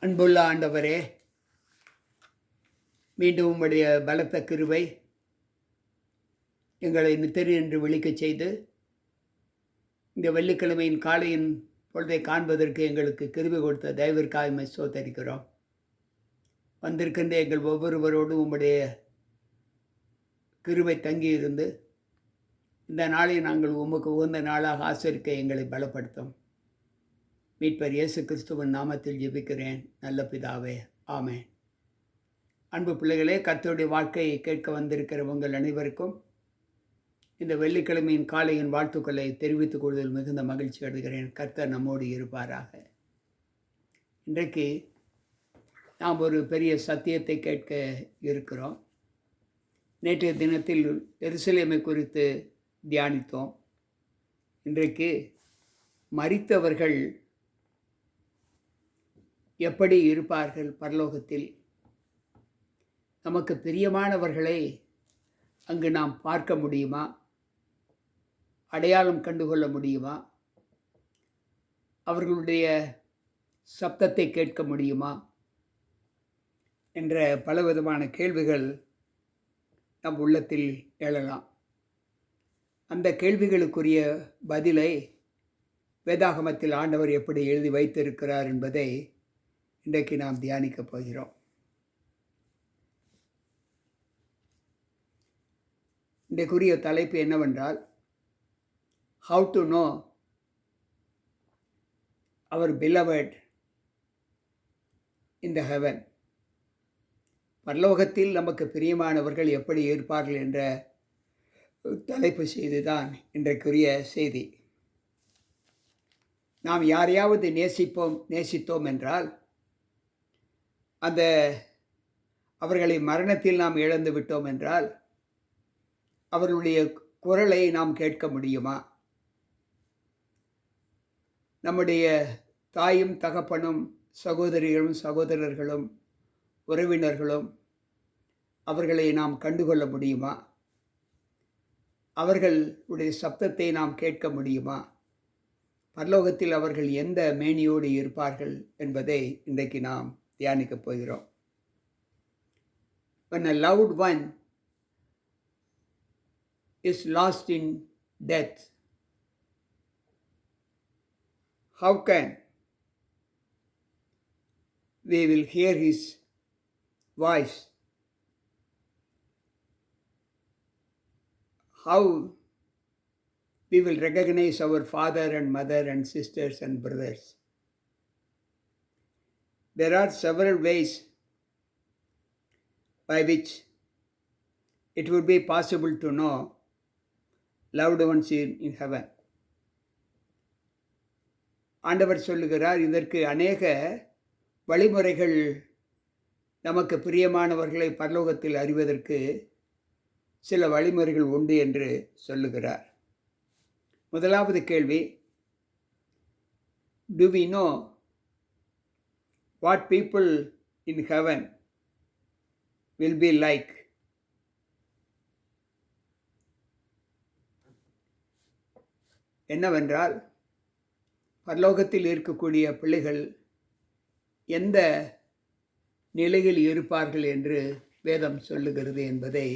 அன்புள்ள ஆண்டவரே, மீண்டும் உம்முடைய பலத்த கிருபை எங்களை நித்திரை விழிக்கச் செய்து இந்த வெள்ளிக்கிழமையின் காலையின் பொழுதை காண்பதற்கு எங்களுக்கு கிருபை கொடுத்த தயவிற்காக உம்மை ஸ்தோத்தரிக்கிறோம். வந்திருக்கின்ற எங்கள் ஒவ்வொருவரோடும் உம்முடைய கிருபை தங்கியிருந்து இந்த நாளை நாங்கள் உமக்கு உகந்த நாளாக ஆசரிக்க எங்களை பலப்படுத்தும். மீட்பர் இயேசு கிறிஸ்துவின் நாமத்தில் ஜெபிக்கிறேன் நல்ல பிதாவே, ஆமென். அன்பு பிள்ளைகளே, கர்த்தருடைய வாழ்க்கையை கேட்க வந்திருக்கிற உங்கள் அனைவருக்கும் இந்த வெள்ளிக்கிழமையின் காலையின் வாழ்த்துக்களை தெரிவித்துக் கொள்வதில் மிகுந்த மகிழ்ச்சி அடைகிறேன். கர்த்தர் நம்மோடு இருப்பாராக. இன்றைக்கு நாம் ஒரு பெரிய சத்தியத்தை கேட்க இருக்கிறோம். நேற்றைய தினத்தில் எருசலேமை குறித்து தியானித்தோம். இன்றைக்கு மரித்தவர்கள் எப்படி இருப்பார்கள் பரலோகத்தில், நமக்கு பிரியமானவர்களை அங்கு நாம் பார்க்க முடியுமா, அடையாளம் கண்டுகொள்ள முடியுமா, அவர்களுடைய சப்தத்தை கேட்க முடியுமா என்ற பலவிதமான கேள்விகள் நம் உள்ளத்தில் எழலாம். அந்த கேள்விகளுக்குரிய பதிலை வேதாகமத்தில் ஆண்டவர் எப்படி எழுதி வைத்திருக்கிறார் என்பதை இன்றைக்கு நாம் தியானிக்கப் போகிறோம். இன்றைக்குரிய தலைப்பு என்னவென்றால், how to know our beloved in the heaven. பரலோகத்தில் நமக்கு பிரியமானவர்கள் எப்படி இருப்பார்கள் என்ற தலைப்பு செய்திதான் இன்றைக்குரிய செய்தி. நாம் யாரையாவது நேசித்தோம் என்றால் அவர்களை மரணத்தில் நாம் இழந்து விட்டோம் என்றால் அவர்களுடைய குரலை நாம் கேட்க முடியுமா? நம்முடைய தாயும் தகப்பனும் சகோதரிகளும் சகோதரர்களும் உறவினர்களும் அவர்களை நாம் கண்டுகொள்ள முடியுமா? அவர்களுடைய சப்தத்தை நாம் கேட்க முடியுமா? பரலோகத்தில் அவர்கள் எந்த மேனியோடு இருப்பார்கள் என்பதை இன்றைக்கு நாம் தியானிக்கப் போகிறோம். When a loved one is lost in death, how can we will hear his voice? How we will recognize our father and mother and sisters and brothers? There are several ways by which it would be possible to know loved ones in heaven. ஆண்டவர் சொல்லுகிறார், இதற்கு அநேக வழிமுறைகள் நமக்கு பிரியமானவர்களை பரலோகத்தில் அறிவதற்கு சில வழிமுறைகள் உண்டு என்று சொல்லுகிறார். முதலாவது கேள்வி, do we know what people in heaven will be like? என்னவென்றால், பரலோகத்தில் இருக்கக்கூடிய பிள்ளைகள் எந்த நிலையில் இருப்பார்கள் என்று வேதம் சொல்லுகிறது என்பதை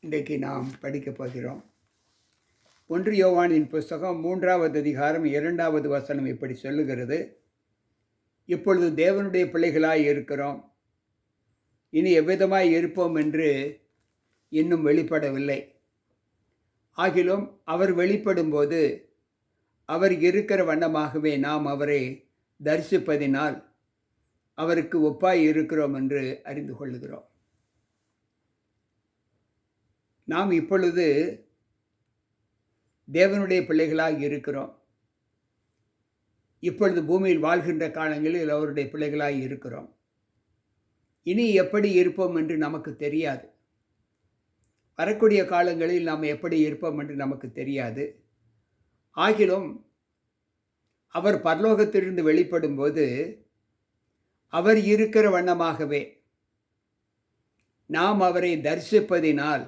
இன்றைக்கு நாம் படிக்கப் போகிறோம். 1 யோவானின் புஸ்தகம் 3வது அதிகாரம் 2வது வசனம் இப்படி சொல்லுகிறது, இப்பொழுது தேவனுடைய பிள்ளைகளாய் இருக்கிறோம், இனி எவ்விதமாய் இருப்போம் என்று இன்னும் வெளிப்படவில்லை. ஆகிலும் அவர் வெளிப்படும்போது அவர் இருக்கிற வண்ணமாகவே நாம் அவரை தரிசிப்பதினால் அவருக்கு ஒப்பாய் இருக்கிறோம் என்று அறிந்து கொள்ளுகிறோம். நாம் இப்பொழுது தேவனுடைய பிள்ளைகளாக இருக்கிறோம். இப்பொழுது பூமியில் வாழ்கின்ற காலங்களில் அவருடைய பிள்ளைகளாக இருக்கிறோம். இனி எப்படி இருப்போம் என்று நமக்கு தெரியாது. வரக்கூடிய காலங்களில் நாம் எப்படி இருப்போம் என்று நமக்கு தெரியாது. ஆகிலும் அவர் பரலோகத்திலிருந்து வெளிப்படும்போது அவர் இருக்கிற வண்ணமாகவே நாம் அவரை தரிசிப்பதினால்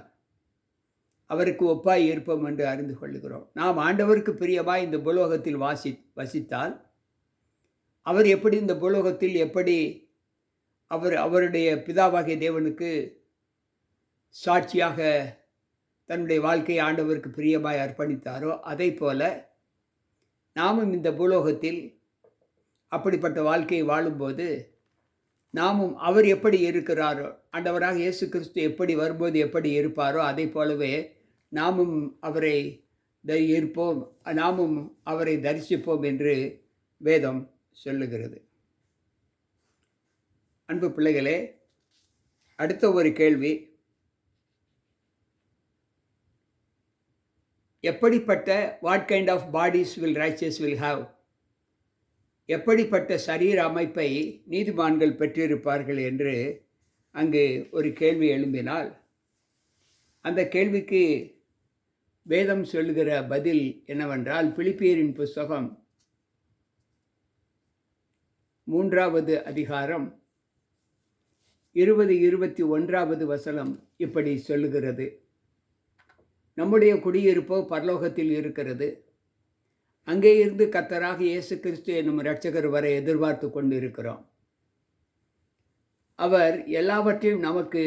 அவருக்கு ஒப்பாய் இருப்போம் என்று அறிந்து கொள்ளுகிறோம். நாம் ஆண்டவருக்கு பிரியமாய் இந்த பூலோகத்தில் வசித்தால் அவர் எப்படி இந்த பூலோகத்தில் எப்படி அவருடைய பிதாவாகிய தேவனுக்கு சாட்சியாக தன்னுடைய வாழ்க்கையை ஆண்டவருக்கு பிரியமாய் அர்ப்பணித்தாரோ, அதைப்போல நாமும் இந்த பூலோகத்தில் அப்படிப்பட்ட வாழ்க்கையை வாழும்போது, நாமும் அவர் எப்படி இருக்கிறாரோ, ஆண்டவராக இயேசு கிறிஸ்து எப்படி வரும்போது எப்படி இருப்பாரோ, அதைப் போலவே நாமும் அவரை இருப்போம், நாமும் அவரை தரிசிப்போம் என்று வேதம் சொல்லுகிறது. அன்பு பிள்ளைகளே, அடுத்த ஒரு கேள்வி, எப்படிப்பட்ட what kind of bodies will riches will have, எப்படிப்பட்ட சரீர அமைப்பை நீதிமான்கள் பெற்றிருப்பார்கள் என்று அங்கு ஒரு கேள்வி எழும்பினால், அந்த கேள்விக்கு வேதம் சொல்லுகிற பதில் என்னவென்றால், பிலிப்பியரின் புஸ்தகம் 3வது அதிகாரம் 20-21வது வசனம் இப்படி சொல்லுகிறது. நம்முடைய குடியிருப்போ பரலோகத்தில் இருக்கிறது. அங்கே இருந்து கர்த்தராக இயேசு கிறிஸ்து என்னும் இரட்சகர் வரை எதிர்பார்த்து கொண்டிருக்கிறோம். அவர் எல்லாவற்றையும் நமக்கு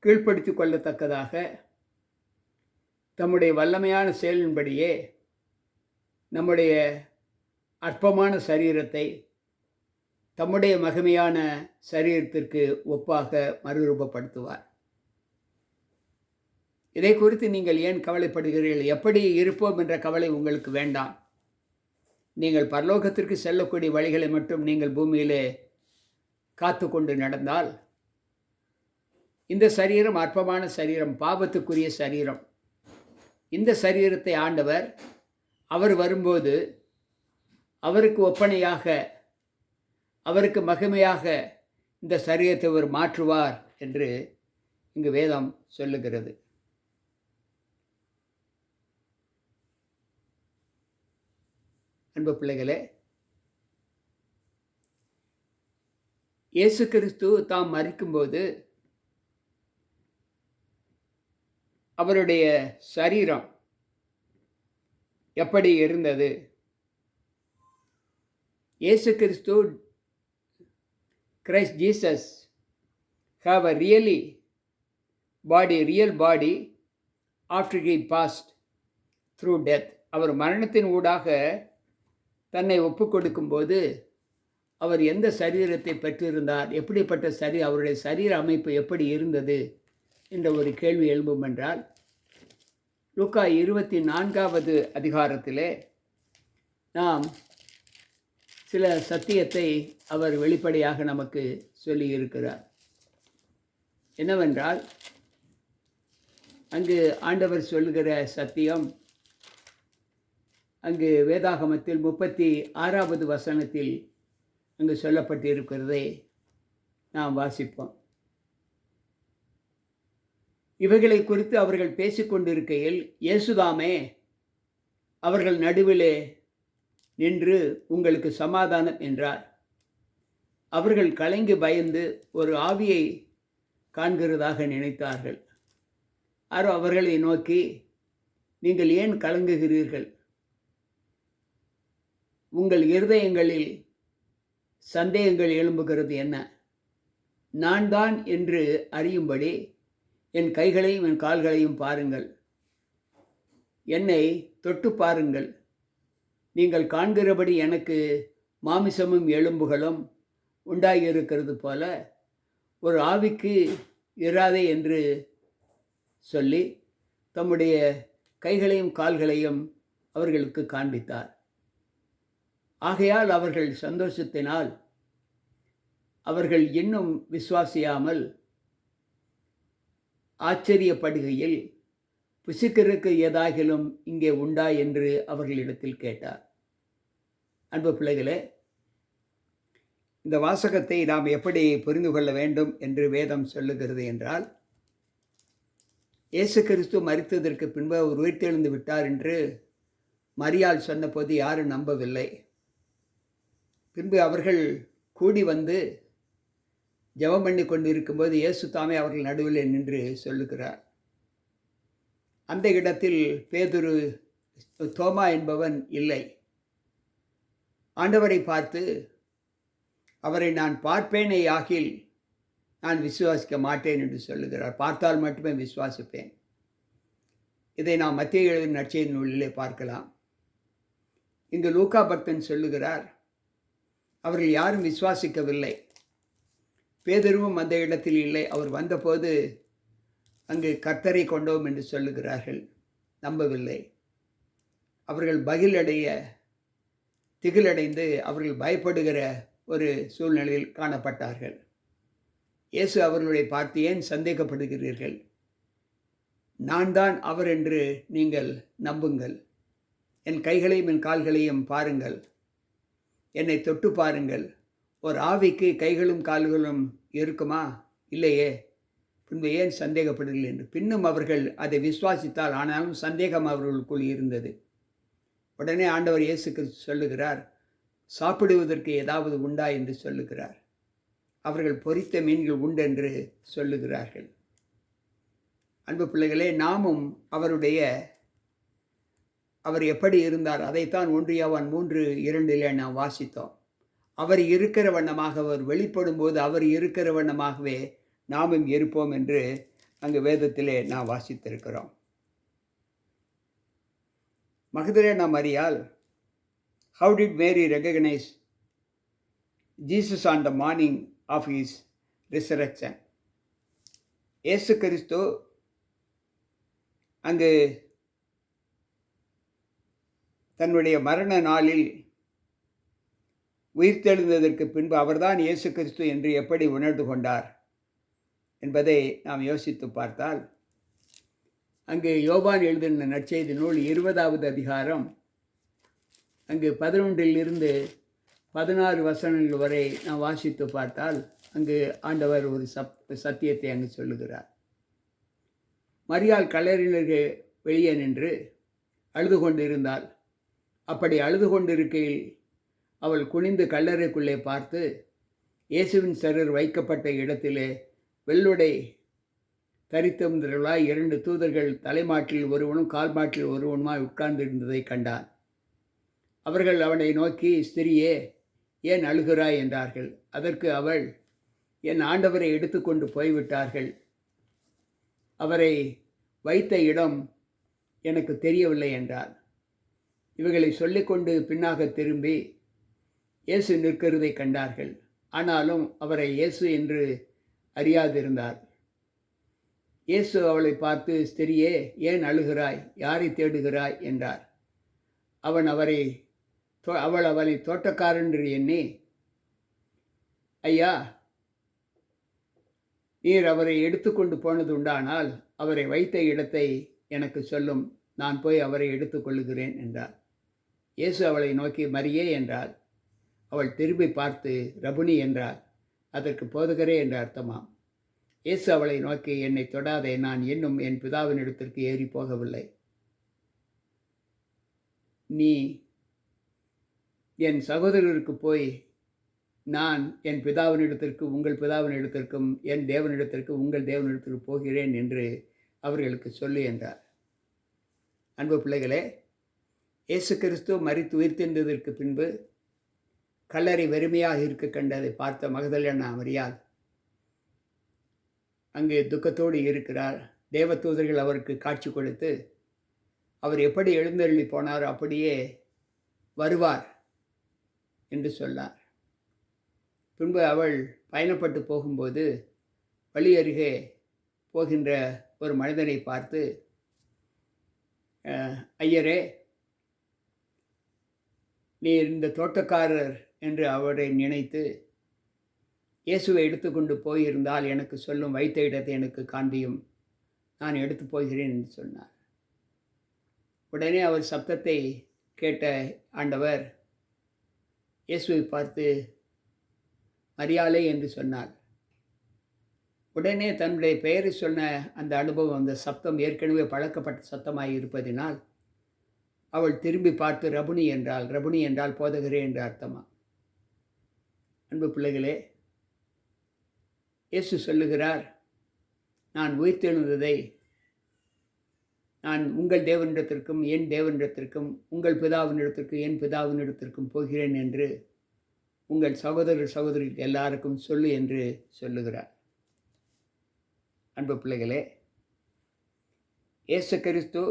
கீழ்ப்படுத்திக் கொள்ளத்தக்கதாக தம்முடைய வல்லமையான செயலின்படியே நம்முடைய அற்பமான சரீரத்தை தம்முடைய மகிமையான சரீரத்திற்கு ஒப்பாக மறுரூபப்படுத்துவார். இதை குறித்து நீங்கள் ஏன் கவலைப்படுகிறீர்கள்? எப்படி இருப்போம் என்ற கவலை உங்களுக்கு வேண்டாம். நீங்கள் பரலோகத்திற்கு செல்லக்கூடிய வழிகளை மட்டும் நீங்கள் பூமியிலே காத்து கொண்டு நடந்தால், இந்த சரீரம் அற்பமான சரீரம், பாவத்துக்குரிய சரீரம். இந்த சரீரத்தை ஆண்டவர் அவர் வரும்போது அவருக்கு ஒப்பனையாக, அவருக்கு மகிமையாக இந்த சரீரத்தை அவர் மாற்றுவார் என்று இங்கு வேதம் சொல்லுகிறது. அன்பு பிள்ளைகளே, இயேசு கிறிஸ்து தாம் மரிக்கும்போது அவருடைய சரீரம் எப்படி இருந்தது? இயேசு கிறிஸ்து, Christ Jesus have a real body after he passed through death. அவர் மரணத்தின் ஊடாக தன்னை ஒப்பு கொடுக்கும்போது அவர் எந்த சரீரத்தை பெற்றிருந்தார், எப்படிப்பட்ட அவருடைய சரீர அமைப்பு எப்படி இருந்தது என்ற ஒரு கேள்வி எழும்பும் என்றால், லூக்கா 24வது அதிகாரத்திலே நாம் சில சத்தியத்தை அவர் வெளிப்படையாக நமக்கு சொல்லியிருக்கிறார். என்னவென்றால், அங்கு ஆண்டவர் சொல்லுகிற சத்தியம் அங்கு வேதாகமத்தில் 36வது வசனத்தில் அங்கு சொல்லப்பட்டிருக்கிறதை நாம் வாசிப்போம். இவைகளை குறித்து அவர்கள் பேசிக்கொண்டிருக்கையில் இயேசுதாமே அவர்கள் நடுவிலே நின்று, உங்களுக்கு சமாதானம் என்றார். அவர்கள் கலங்கி பயந்து ஒரு ஆவியை காண்கிறதாக நினைத்தார்கள். அவர்களை நோக்கி, நீங்கள் ஏன் கலங்குகிறீர்கள்? உங்கள் இருதயங்களில் சந்தேகங்கள் எழும்புகிறது என்ன? நான் தான் என்று அறியும்படி என் கைகளையும் என் கால்களையும் பாருங்கள், என்னை தொட்டு பாருங்கள். நீங்கள் காண்கிறபடி எனக்கு மாமிசமும் எலும்புகளும் உண்டாகியிருக்கிறது போல ஒரு ஆவிக்கு இராதே என்று சொல்லி தம்முடைய கைகளையும் கால்களையும் அவர்களுக்கு காண்பித்தார். ஆகையால் அவர்கள் சந்தோஷத்தினால் அவர்கள் இன்னும் விசுவாசியாமல் ஆச்சரியப்படுகையில், புசிக்கிறதுக்கு ஏதாகிலும் இங்கே உண்டா என்று அவர்களிடத்தில் கேட்டார். அன்பு பிள்ளைகளே, இந்த வாசகத்தை நாம் எப்படி புரிந்து கொள்ள வேண்டும் என்று வேதம் சொல்லுகிறது என்றால், இயேசு கிறிஸ்து மரித்ததற்கு பின்பு அவர் உயிர்த்தெழுந்து விட்டார் என்று மரியாள் சொன்னபோது யாரும் நம்பவில்லை. பின்பு அவர்கள் கூடி வந்து ஜெபம் பண்ணி கொண்டிருக்கும்போது இயேசு தாமே அவர்கள் நடுவில் நின்று சொல்லுகிறார். அந்த இடத்தில் பேதுரு, தோமா என்பவன் இல்லை. ஆண்டவரை பார்த்து, அவரை நான் பார்ப்பேனே ஆகில் நான் விசுவாசிக்க மாட்டேன் என்று சொல்லுகிறார். பார்த்தால் மட்டுமே விசுவாசிப்பேன். இதை நாம் மத்தேயு எழுதின நற்செய்தி நூலிலே பார்க்கலாம். இங்கு லூக்கா பக்தன் சொல்லுகிறார், அவர்கள் யாரும் விசுவாசிக்கவில்லை. பேதுருவும் அந்த இடத்தில் இல்லை. அவர் வந்தபோது அங்கு கர்த்தரை கொண்டோம் என்று சொல்லுகிறார்கள். நம்பவில்லை. அவர்கள் திகிலடைந்து அவர்கள் பயப்படுகிற ஒரு சூழ்நிலையில் காணப்பட்டார்கள். இயேசு அவர்களை பார்த்து, ஏன் சந்தேகப்படுகிறீர்கள்? நான் தான் அவர் என்று நீங்கள் நம்புங்கள். என் கைகளையும் என் கால்களையும் பாருங்கள். என்னை தொட்டு பாருங்கள். ஒரு ஆவிக்கு கைகளும் கால்களும் இருக்குமா? இல்லையே. பின்பு ஏன் சந்தேகப்படுகிறீர்கள் என்று. பின்னும் அவர்கள் அதை விசுவாசித்தால், ஆனாலும் சந்தேகம் அவர்களுக்குள் இருந்தது. உடனே ஆண்டவர் இயேசு கிறிஸ்து சொல்லுகிறார், சாப்பிடுவதற்கு ஏதாவது உண்டா என்று சொல்லுகிறார். அவர்கள் பொரித்த மீன்கள் உண்டென்று சொல்லுகிறார்கள். அன்பு பிள்ளைகளே, நாமும் அவர் எப்படி இருந்தார் அதைத்தான் 1 யோவான் 3:2 நாம் வாசித்தோம். அவர் இருக்கிற வண்ணமாக, அவர் வெளிப்படும் போது அவர் இருக்கிற வண்ணமாகவே நாமும் இருப்போம் என்று அங்கு வேதத்திலே நாம் வாசித்திருக்கிறோம். மகதலேனா மரியாள், how did Mary recognize Jesus on the morning of his resurrection? இயேசு கிறிஸ்து அங்கு தன்னுடைய மரண நாளில் உயிர்த்தெழுந்ததற்கு பின்பு அவர்தான் இயேசு கிறிஸ்து என்று எப்படி உணர்ந்து கொண்டார் என்பதை நாம் யோசித்து பார்த்தால், அங்கு யோவான் எழுதின நற்செய்தி நூல் 20வது அதிகாரம் அங்கு 11 16 வசனங்கள் வரை நாம் வாசித்து பார்த்தால், அங்கு ஆண்டவர் ஒரு சத்தியத்தை அங்கு சொல்லுகிறார். மரியாள் கல்லறையிலிருந்து வெளியே நின்று அழுது கொண்டிருந்தாள். அப்படி அழுது கொண்டிருக்கையில் அவள் குனிந்து கல்லறைக்குள்ளே பார்த்து, இயேசுவின் சரீர் வைக்கப்பட்ட இடத்திலே வெள்ளுடை தரித்திருந்தவர்களாய் 2 தூதர்கள் தலைமாட்டில் ஒருவனும் கால்மாட்டில் ஒருவனுமாய் உட்கார்ந்திருந்ததை கண்டான். அவர்கள் அவனை நோக்கி, ஸ்திரியே, ஏன் அழுகிறாய் என்றார்கள். அதற்கு அவள், என் ஆண்டவரை எடுத்துக்கொண்டு போய்விட்டார்கள். அவரை வைத்த இடம் எனக்கு தெரியவில்லை என்றார். இவைகளை சொல்லிக்கொண்டு பின்னாக திரும்பி இயேசு நிற்கிறதை கண்டார்கள். ஆனாலும் அவரை இயேசு என்று அறியாதிருந்தார். இயேசு அவளை பார்த்து, ஸ்திரியே, ஏன் அழுகிறாய்? யாரை தேடுகிறாய் என்றார். அவள் அவரை தோட்டக்காரன் என்று எண்ணி, ஐயா, நீர் அவரை எடுத்துக்கொண்டு போனது உண்டானால் அவரை வைத்த இடத்தை எனக்கு சொல்லும், நான் போய் அவரை எடுத்துக்கொள்ளுகிறேன் என்றார். இயேசு அவளை நோக்கி, மரியே என்றார். அவள் திரும்பி பார்த்து ரபுனி என்றார். அதற்கு போதகரே என்று அர்த்தமாம். இயேசு அவளை நோக்கி, என்னை தொடாதே, நான் இன்னும் என் பிதாவின் இடத்திற்கு ஏறி போகவில்லை. நீ என் சகோதரருக்கு போய், நான் என் பிதாவினிடத்திற்கு உங்கள் பிதாவினிடத்திற்கும் என் தேவனிடத்திற்கு உங்கள் தேவனிடத்திற்கு போகிறேன் என்று அவர்களுக்கு சொல்லு என்றார். அன்பு பிள்ளைகளே, இயேசு கிறிஸ்து மரித்து உயிர்த்தெழுந்ததற்கு பின்பு கல்லறை வெறுமையாக இருக்க கண்டதை பார்த்த மகதலேனா மரியாள் அங்கு துக்கத்தோடு இருக்கிறார். தேவதூதர்கள் அவருக்கு காட்சி கொடுத்து, அவர் எப்படி எழுந்தருளி போனார் அப்படியே வருவார் என்று சொன்னார். பின்பு அவள் பயணப்பட்டு போகும்போது வழி அருகே போகின்ற ஒரு மனிதனை பார்த்து, ஐயரே, நீர் இந்த தோட்டக்காரர் என்று அவரை நினைத்து இயேசுவை எடுத்துக்கொண்டு போயிருந்தால் எனக்கு சொல்லும், வைத்த இடத்தை எனக்கு காண்பியும், நான் எடுத்து போகிறேன் என்று சொன்னார். உடனே அவர் சப்தத்தை கேட்ட ஆண்டவர் இயேசுவை பார்த்து, மரியாளே என்று சொன்னார். உடனே தன்னுடைய பெயரை சொன்ன அந்த அனுபவம், அந்த சப்தம் ஏற்கனவே பழக்கப்பட்ட சத்தமாய் இருப்பதினால் அவள் திரும்பி பார்த்து ரபுனி என்றாள். ரபுனி என்றால் போதகரே என்று அர்த்தமா. அன்பு பிள்ளைகளே, இயேசு சொல்லுகிறார், நான் உயிர்த்தெழுந்ததை நான் உங்கள் தேவனிடத்திற்கும் என் தேவனிடத்திற்கும் உங்கள் பிதாவினிடத்திற்கும் என் பிதாவினிடத்திற்கும் போகிறேன் என்று உங்கள் சகோதரர் சகோதரிகள் எல்லாருக்கும் சொல்லு என்று சொல்லுகிறார். அன்பு பிள்ளைகளே, இயேசு கிறிஸ்து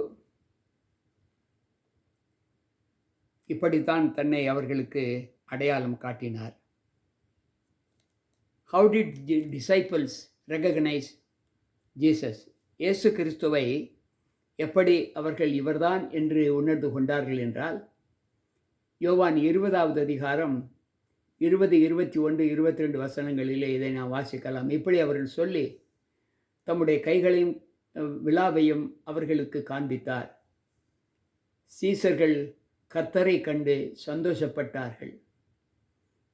இப்படித்தான் தன்னை அவர்களுக்கு அடையாளம் காட்டினார். How did the disciples recognize Jesus? இயேசு கிறிஸ்துவை எப்படி அவர்கள் இவர்தான் என்று உணர்ந்து கொண்டார்கள் என்றால், யோவான் 20வது அதிகாரம் 20, 21, 22 வசனங்களிலே இதை நாம் வாசிக்கலாம். இப்படி அவர்கள் சொல்லி தம்முடைய கைகளையும் விழாவையும் அவர்களுக்கு காண்பித்தார். சீசர்கள் கர்த்தரை கண்டு சந்தோஷப்பட்டார்கள்.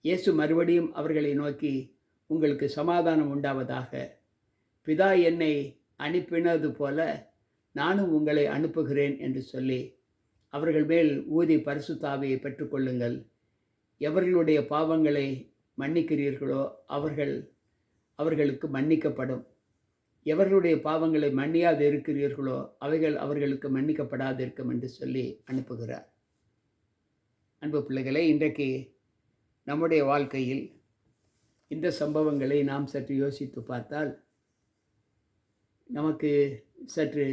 இயேசு மறுபடியும் அவர்களை நோக்கி, உங்களுக்கு சமாதானம் உண்டாவதாக. பிதா என்னை அனுப்பினது போல நானும் உங்களை அனுப்புகிறேன் என்று சொல்லி அவர்கள் மேல் ஊதி பரிசுத்த ஆவியை பெற்றுக்கொள்ளுங்கள். எவர்களுடைய பாவங்களை மன்னிக்கிறீர்களோ அவர்களுக்கு மன்னிக்கப்படும். எவர்களுடைய பாவங்களை மன்னியாது இருக்கிறீர்களோ அவைகள் அவர்களுக்கு மன்னிக்கப்படாது இருக்கும் என்று சொல்லி அனுப்புகிறார். அன்பு பிள்ளைகளே, இன்றைக்கு நம்முடைய வாழ்க்கையில் இந்த சம்பவங்களை நாம் சற்று யோசித்து பார்த்தால் நமக்கு சற்று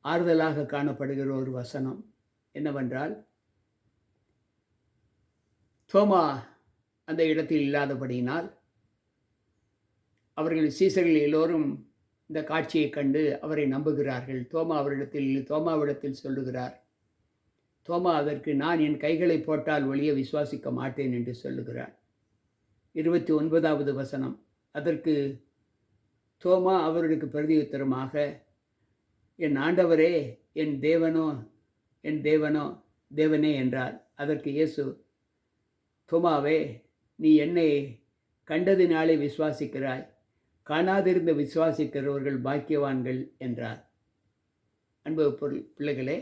ஆறுதலாக காணப்படுகிற ஒரு வசனம் என்னவென்றால், தோமா அந்த இடத்தில் இல்லாதபடியினால் அவர்கள் சீசர்கள் எல்லோரும் இந்த காட்சியை கண்டு அவரை நம்புகிறார்கள். தோமாவிடத்தில் சொல்லுகிறார். தோமா அதற்கு, நான் என் கைகளை போட்டால் ஒழிய விசுவாசிக்க மாட்டேன் என்று சொல்லுகிறார். 29வது வசனம். அதற்கு தோமா அவர்களுக்கு பிரதியுத்தரமாக, என் ஆண்டவரே, என் தேவனே என்றார். அதற்கு இயேசு, தோமாவே, நீ என்னை கண்டதினாலே விசுவாசிக்கிறாய், காணாதிருந்த விசுவாசிக்கிறவர்கள் பாக்கியவான்கள் என்றார். அன்பு பிள்ளைகளே,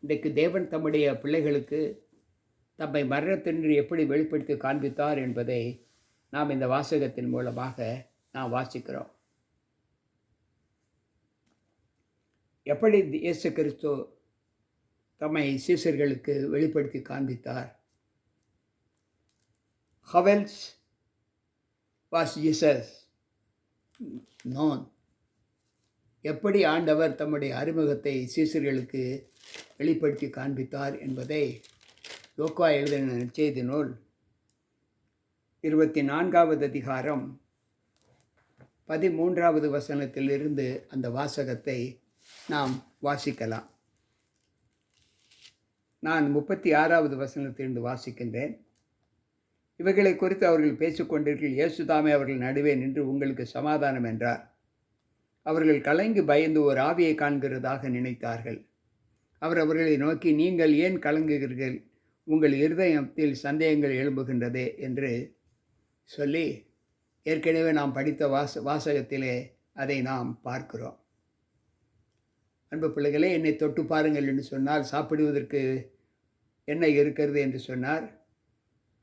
இன்றைக்கு தேவன் தம்முடைய பிள்ளைகளுக்கு தம்மை மரணத்தின்றி எப்படி வெளிப்படுத்தி காண்பித்தார் என்பதை நாம் இந்த வாசகத்தின் மூலமாக நாம் வாசிக்கிறோம். எப்படி இயேசு கிறிஸ்து தம்மை சீசர்களுக்கு வெளிப்படுத்தி காண்பித்தார்? How else was Jesus known? எப்படி ஆண்டவர் தம்முடைய அறிமுகத்தை சீசர்களுக்கு வெளிப்படுத்தி காண்பித்தார் என்பதை லூக்கா எழுதின நற்செய்தி நூல் 24வது அதிகாரம் 13வது வசனத்திலிருந்து அந்த வாசகத்தை நாம் வாசிக்கலாம். நான் 36வது வசனத்திலிருந்து வாசிக்கின்றேன். இவைகளை குறித்து அவர்கள் பேசிக்கொண்டிருக்கிற இயேசுதாமே அவர்கள் நடுவே நின்று, உங்களுக்கு சமாதானம் என்றார். அவர்கள் கலங்கி பயந்து ஒரு ஆவியை காண்கிறதாக நினைத்தார்கள். அவர் அவர்களை நோக்கி, நீங்கள் ஏன் கலங்குகிறீர்கள்? உங்கள் இருதயத்தில் சந்தேகங்கள் எழும்புகின்றதே என்று சொல்லி, ஏற்கனவே நாம் படித்த வாசகத்திலே அதை நாம் பார்க்கிறோம். அன்பு பிள்ளைகளே, என்னை தொட்டு பாருங்கள் என்று சொன்னால் சாப்பிடுவதற்கு என்ன இருக்கிறது என்று சொன்னார்.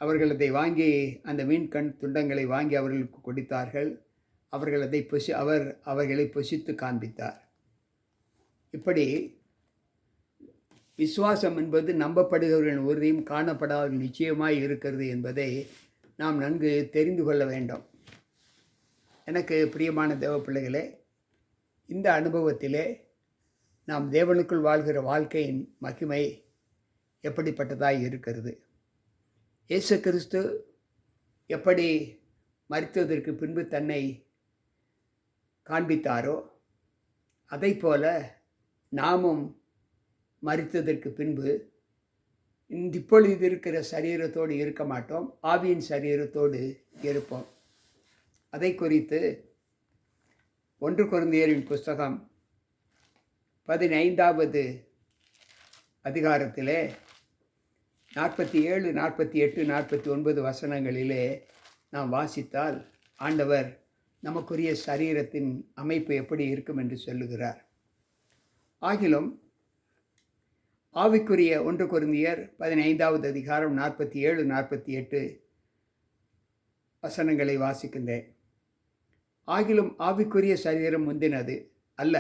அவர்கள் அதை வாங்கி, அந்த மீன்கண் துண்டங்களை வாங்கி அவர்களுக்கு கொடுத்தார்கள். அவர்கள் அதை அவர்களை புசித்து காண்பித்தார். இப்படி விசுவாசம் என்பது நம்பப்படுகிறவர்களின் உறுதியும் காணப்படாதவர்கள் நிச்சயமாய் இருக்கிறது என்பதை நாம் நன்கு தெரிந்து கொள்ள வேண்டும். எனக்கு பிரியமான தேவ பிள்ளைகளே, இந்த அனுபவத்திலே நாம் தேவனுக்குள் வாழ்கிற வாழ்க்கையின் மகிமை எப்படிப்பட்டதாய் இருக்கிறது? இயேசு கிறிஸ்து எப்படி மரித்ததற்கு பின்பு தன்னை காண்பித்தாரோ, அதைப்போல நாமும் மரித்ததற்கு பின்பு இப்பொழுது இருக்கிற சரீரத்தோடு இருக்க மாட்டோம், ஆவியின் சரீரத்தோடு இருப்போம். அதை குறித்து 1 கொரிந்தியரின் புஸ்தகம் 15வது அதிகாரத்திலே 47, 48, 49 வசனங்களிலே நாம் வாசித்தால் ஆண்டவர் நமக்குரிய சரீரத்தின் அமைப்பு எப்படி இருக்கும் என்று சொல்லுகிறார். ஆகிலும் ஆவிக்குரிய 1 கொரிந்தியர் 15வது அதிகாரம் 47, 48 வசனங்களை வாசிக்கின்றேன். ஆகிலும் ஆவிக்குரிய சரீரம் முந்தினது அல்ல,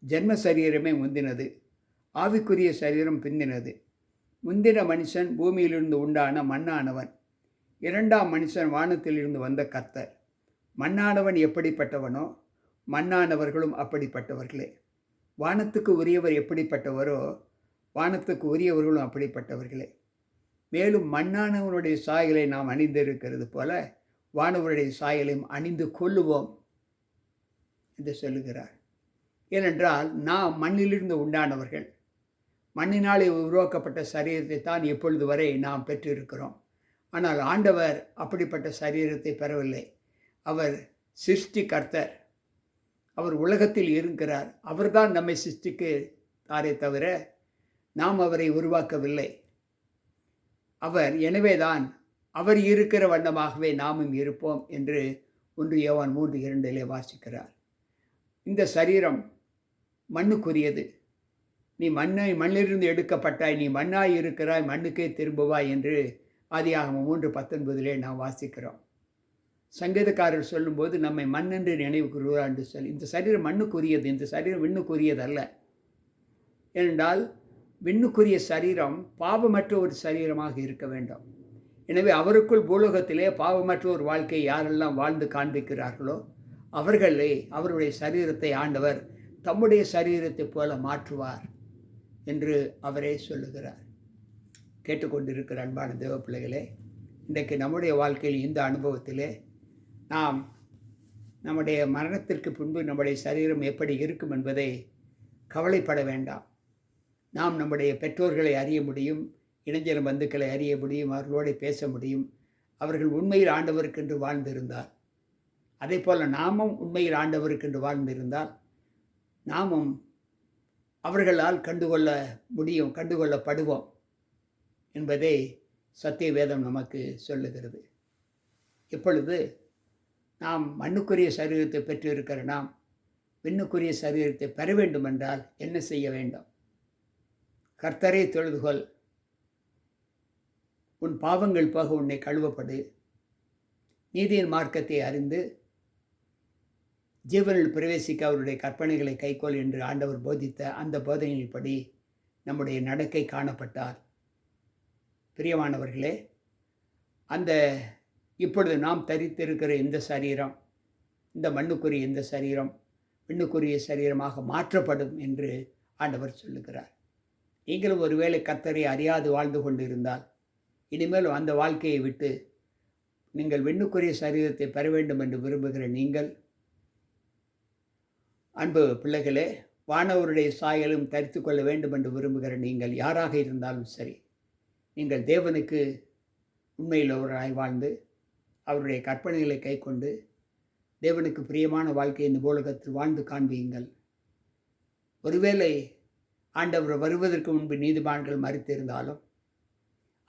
ஜென்ம சரீரமே முந்தினது, ஆவிக்குரிய சரீரம் பிந்தினது. முந்தின மனுஷன் பூமியிலிருந்து உண்டான மண்ணானவன், இரண்டாம் மனுஷன் வானத்திலிருந்து வந்த கர்த்தர். மண்ணானவன் எப்படிப்பட்டவனோ மண்ணானவர்களும் அப்படிப்பட்டவர்களே. வானத்துக்கு உரியவர் எப்படிப்பட்டவரோ வானத்துக்கு உரியவர்களும் அப்படிப்பட்டவர்களே. மேலும் மண்ணானவனுடைய சாயலை நாம் அணிந்திருக்கிறது போல வானவருடைய சாயலையும் அணிந்து கொள்ளுவோம் என்று சொல்லுகிறார். ஏனென்றால் நாம் மண்ணிலிருந்து உண்டானவர்கள். மண்ணினாலே உருவாக்கப்பட்ட சரீரத்தை தான் இப்பொழுது வரை நாம் பெற்றிருக்கிறோம். ஆனால் ஆண்டவர் அப்படிப்பட்ட சரீரத்தை பெறவில்லை. அவர் சிருஷ்டிகர்த்தர். அவர் உலகத்தில் இருக்கிறார். அவர்தான் நம்மை சிருஷ்டிக்கிறாரே தவிர நாம் அவரை உருவாக்கவில்லை. எனவேதான் அவர் இருக்கிற வண்ணமாகவே நாமும் இருப்போம் என்று 1 யோவான் 3:2 வாசிக்கிறார். இந்த சரீரம் மண்ணுக்குரியது. நீ மண்ணிலிருந்து எடுக்கப்பட்டாய், நீ மண்ணாய் இருக்கிறாய், மண்ணுக்கே திரும்புவாய் என்று ஆதியாகமம் 3:19 நாம் வாசிக்கிறோம். சங்கீதக்காரர் சொல்லும்போது நம்மை மண் என்று நினைவு கூறுவார் என்று சொல்லி, இந்த சரீரம் மண்ணுக்குரியது, இந்த சரீரம் விண்ணுக்குரியது அல்ல. ஏனென்றால் விண்ணுக்குரிய சரீரம் பாவமற்ற ஒரு சரீரமாக இருக்க வேண்டும். எனவே அவருக்குள் பூலோகத்திலே பாவமற்ற ஒரு வாழ்க்கை யாரெல்லாம் வாழ்ந்து காண்பிக்கிறார்களோ அவர்களே அவருடைய சரீரத்தை ஆண்டவர் தம்முடைய சரீரத்தை போல மாற்றுவார் என்று அவரே சொல்லுகிறார். கேட்டுக்கொண்டிருக்கிற அன்பான தேவ பிள்ளைகளே, இன்றைக்கு நம்முடைய வாழ்க்கையில் இந்த அனுபவத்திலே நாம் நம்முடைய மரணத்திற்கு பின்பு நம்முடைய சரீரம் எப்படி இருக்கும் என்பதை கவலைப்பட வேண்டாம். நாம் நம்முடைய பெற்றோர்களை அறிய முடியும், இளைஞர் பந்துக்களை அறிய முடியும், அவர்களோடு பேச முடியும். அவர்கள் உண்மையில் ஆண்டவருக்கென்று வாழ்ந்திருந்தால், அதே போல் நாமும் உண்மையில் ஆண்டவருக்கென்று வாழ்ந்திருந்தால் நாமும் அவர்களால் கண்டுகொள்ளப்படுவோம் என்பதை சத்திய வேதம் நமக்கு சொல்லுகிறது. இப்பொழுது நாம் மண்ணுக்குரிய சரீரத்தை பெற்றிருக்கிற நாம் விண்ணுக்குரிய சரீரத்தை பெற வேண்டும் என்றால் என்ன செய்ய வேண்டும்? கர்த்தரை தொழுதுகொள், உன் பாவங்கள் போக உன்னை கழுவப்படு, நீதியின் மார்க்கத்தை அறிந்து ஜீவனில் பிரவேசிக்க அவருடைய கற்பனைகளை கைக்கொள் என்று ஆண்டவர் போதித்த அந்த போதனையின்படி நம்முடைய நடக்கை காணப்பட்டால், பிரியமானவர்களே, இப்பொழுது நாம் தரித்திருக்கிற இந்த சரீரம், இந்த மண்ணுக்குரிய இந்த சரீரம் விண்ணுக்குரிய சரீரமாக மாற்றப்படும் என்று ஆண்டவர் சொல்லுகிறார். நீங்களும் ஒருவேளை கர்த்தரை அறியாது வாழ்ந்து கொண்டு இருந்தால், இனிமேல் அந்த வாழ்க்கையை விட்டு நீங்கள் விண்ணுக்குரிய சரீரத்தை பெற வேண்டும் என்று விரும்புகிற நீங்கள், அன்பு பிள்ளைகளே, வானவருடைய சாயலும் தரித்து கொள்ள வேண்டும் என்று விரும்புகிற நீங்கள் யாராக இருந்தாலும் சரி, நீங்கள் தேவனுக்கு உண்மையில் ஒருவராய் வாழ்ந்து அவருடைய கற்பனைகளை கைக்கொண்டு தேவனுக்கு பிரியமான வாழ்க்கை இந்த உலகத்தில் வாழ்ந்து காண்பியுங்கள். ஒருவேளை ஆண்டவர் வருவதற்கு முன்பு நீதிமான்கள் மரித்திருந்தாலும்,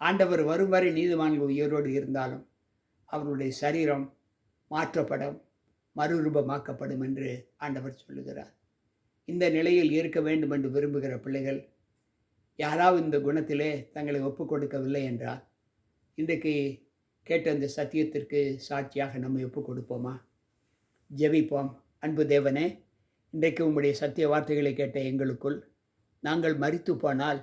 ஆண்டவர் வரும் வரை நீதிமான்கள் உயிரோடு இருந்தாலும் அவருடைய சரீரம் மாற்றப்படும், மறுரூபமாக்கப்படும் என்று ஆண்டவர் சொல்லுகிறார். இந்த நிலையில் இருக்க வேண்டும் என்று விரும்புகிற பிள்ளைகள் யாராவது இந்த குணத்திலே தங்களை ஒப்புக் கொடுக்கவில்லை என்றால், இன்றைக்கு கேட்ட இந்த சத்தியத்திற்கு சாட்சியாக நம்ம ஒப்புக் கொடுப்போமா? ஜெபிப்போம். அன்பு தேவனே, இன்றைக்கு உம்முடைய சத்திய வார்த்தைகளை கேட்ட எங்களுக்குள் நாங்கள் மரித்து போனால்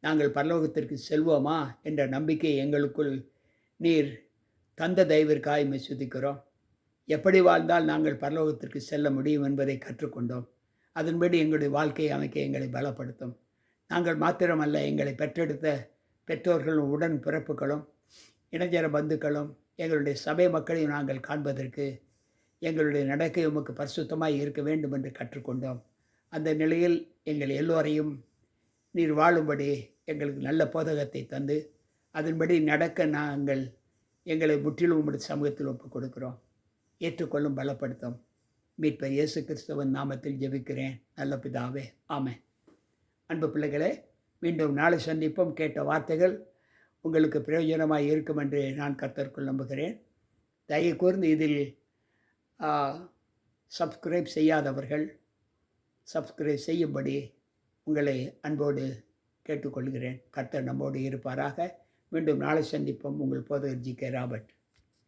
நாங்கள் பரலோகத்திற்கு செல்வோமா என்ற நம்பிக்கை எங்களுக்குள் நீர் தந்த தயவிற்காக உம்மை துதிக்கிறோம். எப்படி வாழ்ந்தால் நாங்கள் பரலோகத்திற்கு செல்ல முடியும் என்பதை கற்றுக்கொண்டோம். அதன்படி எங்களுடைய வாழ்க்கையை அமைக்க எங்களை பலப்படுத்தும். நாங்கள் மாத்திரமல்ல, எங்களை பெற்றெடுத்த பெற்றோர்களும் உடன் பிறப்புகளும் இளைஞர பந்துக்களும் எங்களுடைய சபை மக்களையும் நாங்கள் காண்பதற்கு எங்களுடைய நடக்கை உமக்கு பரிசுத்தமாய் இருக்க வேண்டும் என்று கற்றுக்கொண்டோம். அந்த நிலையில் எங்கள் எல்லோரையும் நீர் வாழும்படி எங்களுக்கு நல்ல போதகத்தை தந்து அதன்படி நடக்க நாங்கள் எங்களை முற்றிலும் உம்முடைய சமூகத்தில் ஒப்புக் கொடுக்கிறோம். ஏற்றுக்கொள்ளும், பலப்படுத்தும். மீட்பர் இயேசு கிறிஸ்துவின் நாமத்தில் ஜெபிக்கிறேன் நல்ல பிதாவே, ஆமென். அன்பு பிள்ளைகளே, மீண்டும் நாளை சந்திப்போம். கேட்ட வார்த்தைகள் உங்களுக்கு பிரயோஜனமாக இருக்கும் என்று நான் கர்த்தருக்குள் நம்புகிறேன். தயவு கூர்ந்து இதில் சப்ஸ்கிரைப் செய்யாதவர்கள் சப்ஸ்கிரைப் செய்யும்படி உங்களை அன்போடு கேட்டுக்கொள்கிறேன். கர்த்தர் நம்மோடு இருப்பாராக. மீண்டும் நாளை சந்திப்போம். உங்கள் போதகர் ஜி.கே. ராபர்ட்.